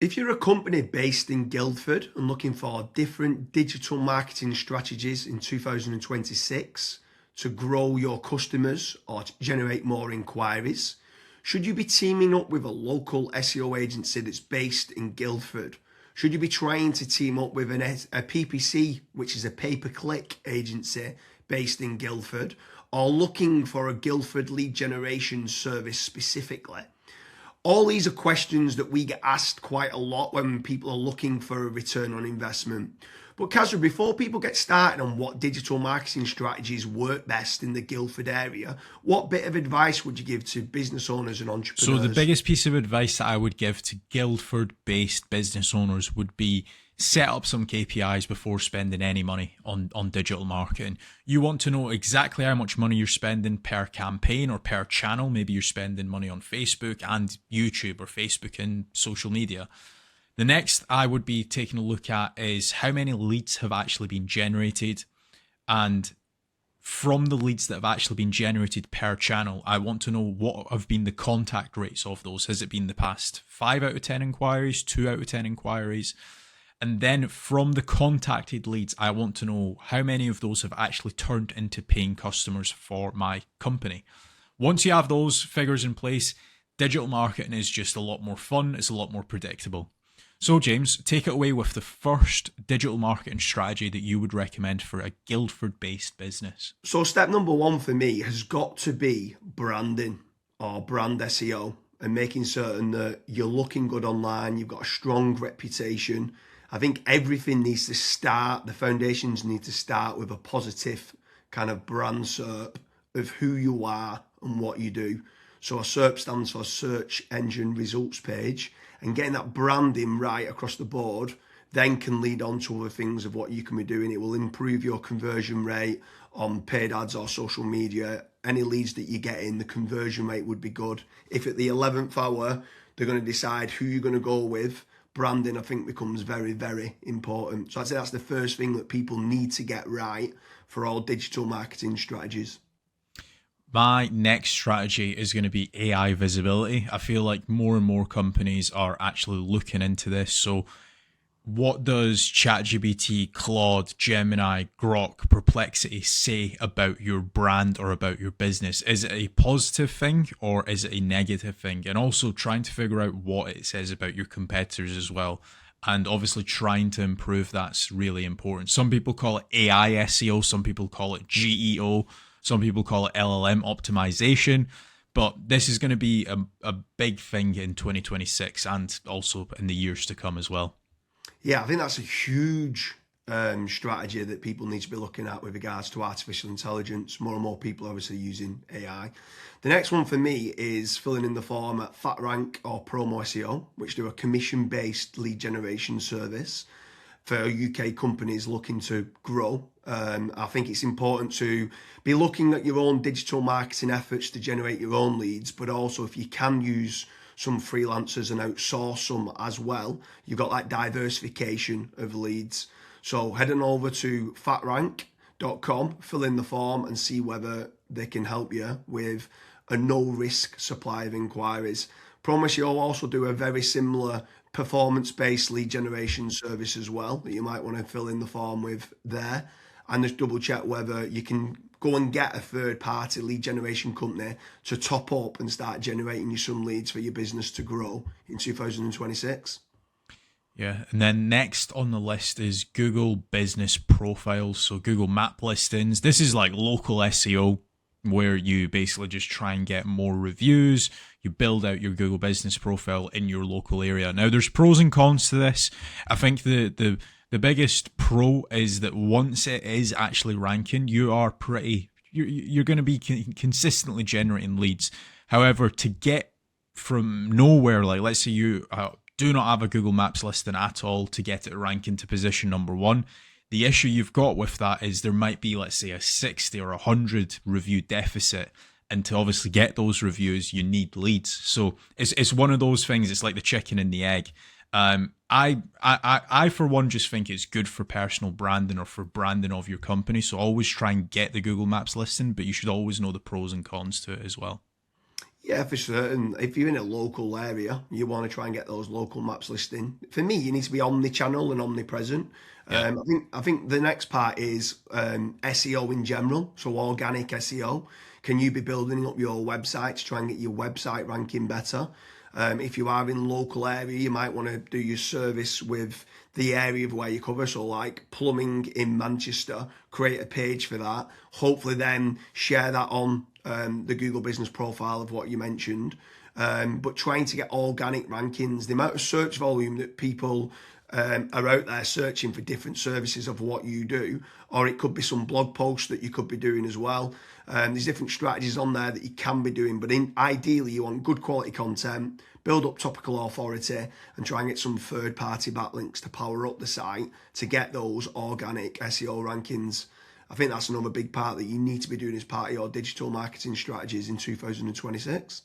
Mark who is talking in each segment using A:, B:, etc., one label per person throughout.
A: If you're a company based in Guildford and looking for different digital marketing strategies in 2026 to grow your customers or to generate more inquiries, should you be teaming up with a local SEO agency that's based in Guildford? Should you be trying to team up with a PPC, which is a pay-per-click agency based in Guildford, or looking for a Guildford lead generation service specifically? All these are questions that we get asked quite a lot when people are looking for a return on investment. But Kazra, before people get started on what digital marketing strategies work best in the Guildford area, what bit of advice would you give to business owners and entrepreneurs?
B: So the biggest piece of advice that I would give to Guildford-based business owners would be set up some KPIs before spending any money on digital marketing. You want to know exactly how much money you're spending per campaign or per channel. Maybe you're spending money on Facebook and YouTube, or Facebook and social media. The next I would be taking a look at is how many leads have actually been generated. And from the leads that have actually been generated per channel, I want to know what have been the contact rates of those. Has it been the past 5 out of 10 inquiries, 2 out of 10 inquiries? And then from the contacted leads, I want to know how many of those have actually turned into paying customers for my company. Once you have those figures in place, digital marketing is just a lot more fun. It's a lot more predictable. So James, take it away with the first digital marketing strategy that you would recommend for a Guildford-based business.
A: So step number one for me has got to be branding, or brand SEO, and making certain that you're looking good online, you've got a strong reputation. I think everything needs to start, the foundations need to start with a positive kind of brand SERP of who you are and what you do. So a SERP stands for Search Engine Results Page, and getting that branding right across the board then can lead on to other things of what you can be doing. It will improve your conversion rate on paid ads or social media. Any leads that you get in, the conversion rate would be good. If at the 11th hour, they're going to decide who you're going to go with, branding, I think, becomes very, very important. So I'd say that's the first thing that people need to get right for all digital marketing strategies.
B: My next strategy is going to be AI visibility. I feel like more and more companies are actually looking into this. So what does ChatGPT, Claude, Gemini, Grok, Perplexity say about your brand or about your business? Is it a positive thing or is it a negative thing? And also trying to figure out what it says about your competitors as well. And obviously trying to improve that's really important. Some people call it AI SEO, some people call it GEO, some people call it LLM optimization. But this is going to be a big thing in 2026 and also in the years to come as well.
A: Yeah, I think that's a huge strategy that people need to be looking at with regards to artificial intelligence. More and more people are obviously using AI. The next one for me is filling in the form at FatRank or Promo SEO, which do a commission-based lead generation service for UK companies looking to grow. I think it's important to be looking at your own digital marketing efforts to generate your own leads, but also if you can use some freelancers and outsource some as well, you've got that diversification of leads. So head on over to fatrank.com, fill in the form and see whether they can help you with a no-risk supply of inquiries. Promise you'll also do a very similar performance-based lead generation service as well that you might want to fill in the form with there, and just double check whether you can go and get a third-party lead generation company to top up and start generating you some leads for your business to grow in 2026.
B: Yeah, and then next on the list is Google Business Profiles, so Google Map listings. This is like local SEO where you basically just try and get more reviews. You build out your Google Business Profile in your local area. Now, there's pros and cons to this. I think the biggest pro is that once it is actually ranking, you're going to be consistently generating leads. However, to get from nowhere, like let's say you do not have a Google Maps listing at all, to get it ranking to position number 1, the issue you've got with that is there might be, let's say, a 60 or 100 review deficit. And to obviously get those reviews, you need leads. So it's one of those things. It's like the chicken and the egg. I for one just think it's good for personal branding or for branding of your company. So always try and get the Google Maps listing, but you should always know the pros and cons to it as well.
A: Yeah, for certain. If you're in a local area, you want to try and get those local maps listing. For me, you need to be omni-channel and omnipresent.
B: Yeah.
A: I think the next part is SEO in general, so organic SEO. Can you be building up your website to try and get your website ranking better? If you are in local area, you might want to do your service with the area of where you cover. So like plumbing in Manchester, create a page for that. Hopefully then share that on the Google business profile of what you mentioned. But trying to get organic rankings, the amount of search volume that people are out there searching for different services of what you do, or it could be some blog posts that you could be doing as well. There's different strategies on there that you can be doing, but ideally you want good quality content, build up topical authority, and try and get some third-party backlinks to power up the site to get those organic SEO rankings. I think that's another big part that you need to be doing as part of your digital marketing strategies in 2026.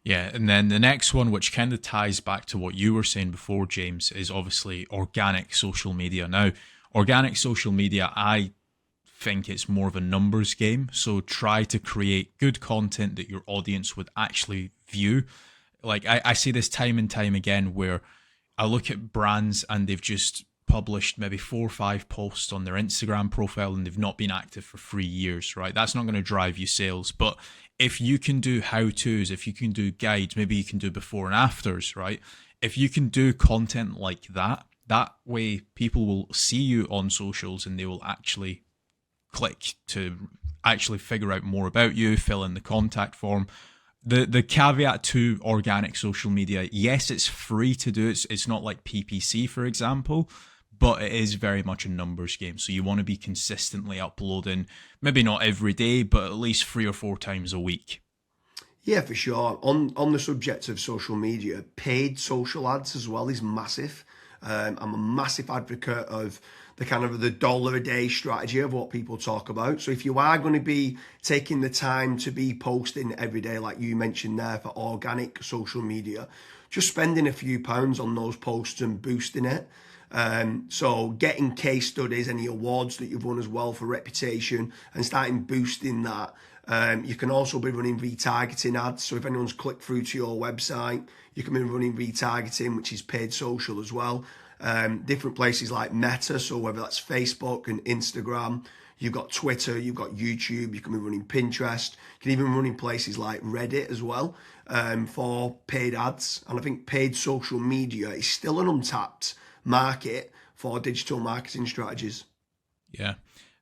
B: Yeah, and then the next one, which kind of ties back to what you were saying before, James, is obviously organic social media. Now, organic social media, I think it's more of a numbers game. So try to create good content that your audience would actually view. Like I see this time and time again where I look at brands and they've just published maybe 4 or 5 posts on their Instagram profile and they've not been active for 3 years, right? That's not going to drive you sales. But if you can do how-tos, if you can do guides, maybe you can do before and afters, right? If you can do content like that, that way people will see you on socials and they will actually click to actually figure out more about you, fill in the contact form. The caveat to organic social media, yes, it's free to do. It's not like PPC, for example, but it is very much a numbers game. So you want to be consistently uploading, maybe not every day, but at least 3 or 4 times a week.
A: Yeah, for sure. On the subject of social media, paid social ads as well is massive. I'm a massive advocate of the kind of the dollar a day strategy of what people talk about. So if you are going to be taking the time to be posting every day, like you mentioned there, for organic social media, just spending a few pounds on those posts and boosting it. So getting case studies, any awards that you've won as well for reputation, and starting boosting that. You can also be running retargeting ads. So if anyone's clicked through to your website, you can be running retargeting, which is paid social as well. Different places like Meta, so whether that's Facebook and Instagram, you've got Twitter, you've got YouTube, you can be running Pinterest, you can even run in places like Reddit as well for paid ads. And I think paid social media is still an untapped market for digital marketing strategies.
B: Yeah.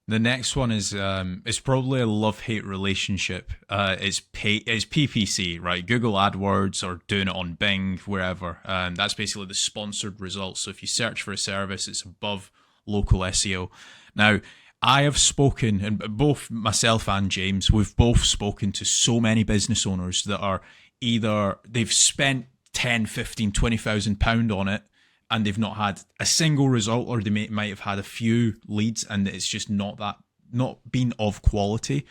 B: The next one is it's probably a love-hate relationship. It's PPC, right? Google AdWords or doing it on Bing, wherever. That's basically the sponsored results. So if you search for a service, it's above local SEO. Now, I have spoken, and both myself and James, we've both spoken to so many business owners that are either they've spent 10, 15, 20,000 pound on it, and they've not had a single result, or they might have had a few leads and it's just not been of quality.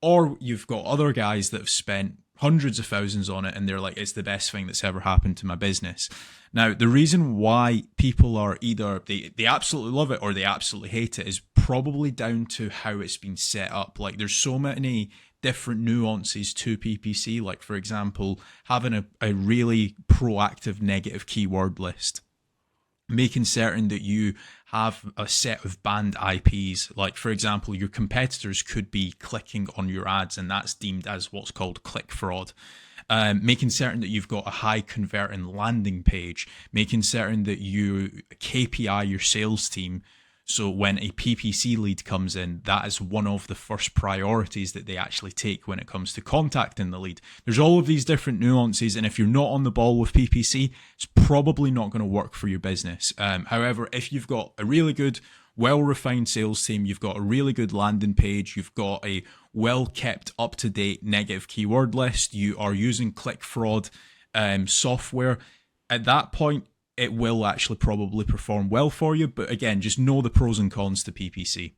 B: Or you've got other guys that have spent hundreds of thousands on it and they're like, it's the best thing that's ever happened to my business. Now, the reason why people are either they absolutely love it or they absolutely hate it is probably down to how it's been set up. Like there's so many different nuances to PPC. Like for example, having a really proactive negative keyword list, making certain that you have a set of banned IPs. Like, for example, your competitors could be clicking on your ads and that's deemed as what's called click fraud. Making certain that you've got a high converting landing page, making certain that you KPI your sales team. So when a PPC lead comes in, that is one of the first priorities that they actually take when it comes to contacting the lead. There's all of these different nuances, and if you're not on the ball with PPC, it's probably not going to work for your business. However, if you've got a really good, well-refined sales team, you've got a really good landing page, you've got a well-kept, up-to-date negative keyword list, you are using click fraud software, at that point, it will actually probably perform well for you. But again, just know the pros and cons to PPC.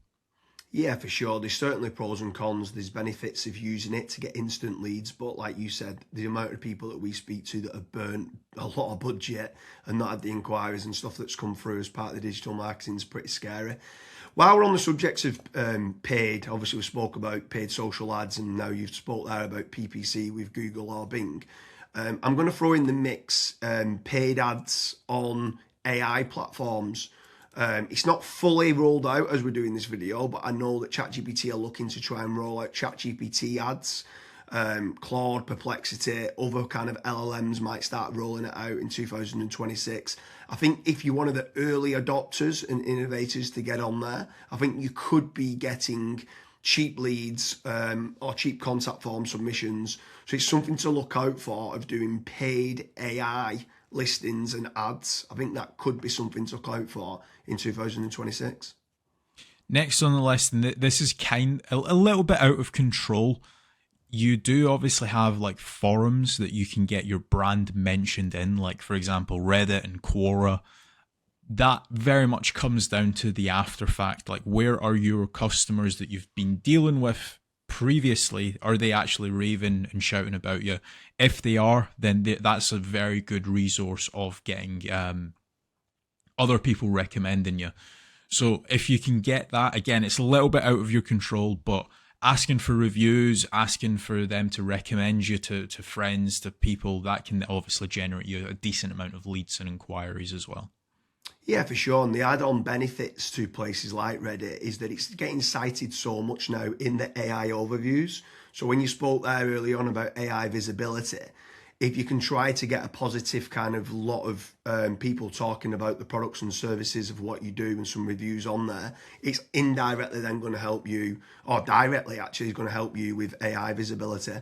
A: Yeah, for sure. There's certainly pros and cons. There's benefits of using it to get instant leads, but like you said, the amount of people that we speak to that have burnt a lot of budget and not had the inquiries and stuff that's come through as part of the digital marketing is pretty scary. While we're on the subject of paid, obviously we spoke about paid social ads, and now you've spoke there about PPC with Google or Bing. I'm going to throw in the mix paid ads on AI platforms. It's not fully rolled out as we're doing this video, but I know that ChatGPT are looking to try and roll out ChatGPT ads. Claude, Perplexity, other kind of LLMs might start rolling it out in 2026. I think if you're one of the early adopters and innovators to get on there, I think you could be getting cheap leads or cheap contact form submissions. So it's something to look out for of doing paid AI listings and ads. I think that could be something to look out for in 2026.
B: Next on the list, and this is a little bit out of control. You do obviously have like forums that you can get your brand mentioned in, like for example Reddit and Quora. That very much comes down to the after fact, like where are your customers that you've been dealing with previously, are they actually raving and shouting about you? If they are, then that's a very good resource of getting other people recommending you. So if you can get that, again, it's a little bit out of your control, but asking for reviews, asking for them to recommend you to friends, to people, that can obviously generate you a decent amount of leads and inquiries as well.
A: Yeah, for sure. And the add-on benefits to places like Reddit is that it's getting cited so much now in the AI overviews. So when you spoke there early on about AI visibility, if you can try to get a positive kind of lot of people talking about the products and services of what you do and some reviews on there, it's indirectly then going to help you, or directly actually is going to help you with AI visibility.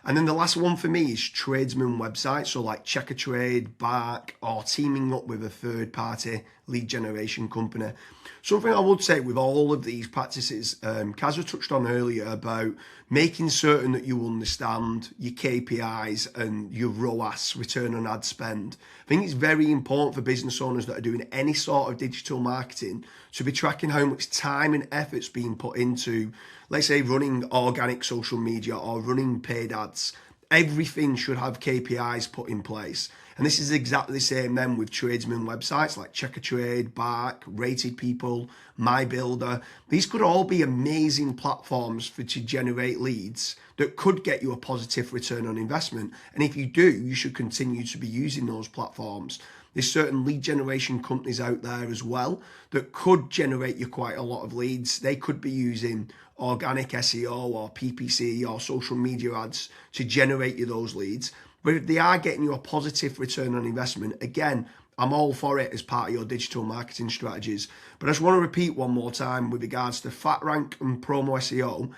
A: And then the last one for me is tradesman websites. So like Check a Trade, Bark, or teaming up with a third party lead generation company. Something I would say with all of these practices, Kazza touched on earlier about making certain that you understand your KPIs and your ROAS, return on ad spend. I think it's very important for business owners that are doing any sort of digital marketing to be tracking how much time and effort's being put into, let's say, running organic social media or running paid ads. Everything should have KPIs put in place. And this is exactly the same then with tradesman websites like Check a Trade, Bark, Rated People, My Builder. These could all be amazing platforms to generate leads that could get you a positive return on investment. And if you do, you should continue to be using those platforms. There's certain lead generation companies out there as well that could generate you quite a lot of leads. They could be using organic SEO or PPC or social media ads to generate you those leads. But if they are getting you a positive return on investment, again, I'm all for it as part of your digital marketing strategies. But I just want to repeat one more time with regards to FatRank and Promo SEO.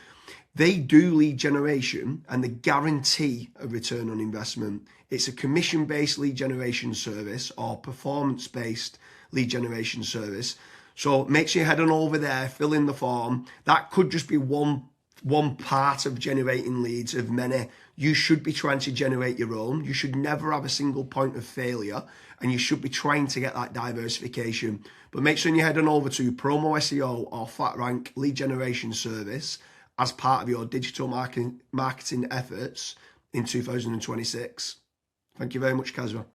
A: They do lead generation and they guarantee a return on investment. It's a commission-based lead generation service or performance-based lead generation service. So make sure you head on over there, fill in the form. That could just be one part of generating leads of many. You should be trying to generate your own. You should never have a single point of failure, and you should be trying to get that diversification. But make sure you head on over to Promo SEO or FatRank lead generation service as part of your digital marketing efforts in 2026. Thank you very much, Kazra.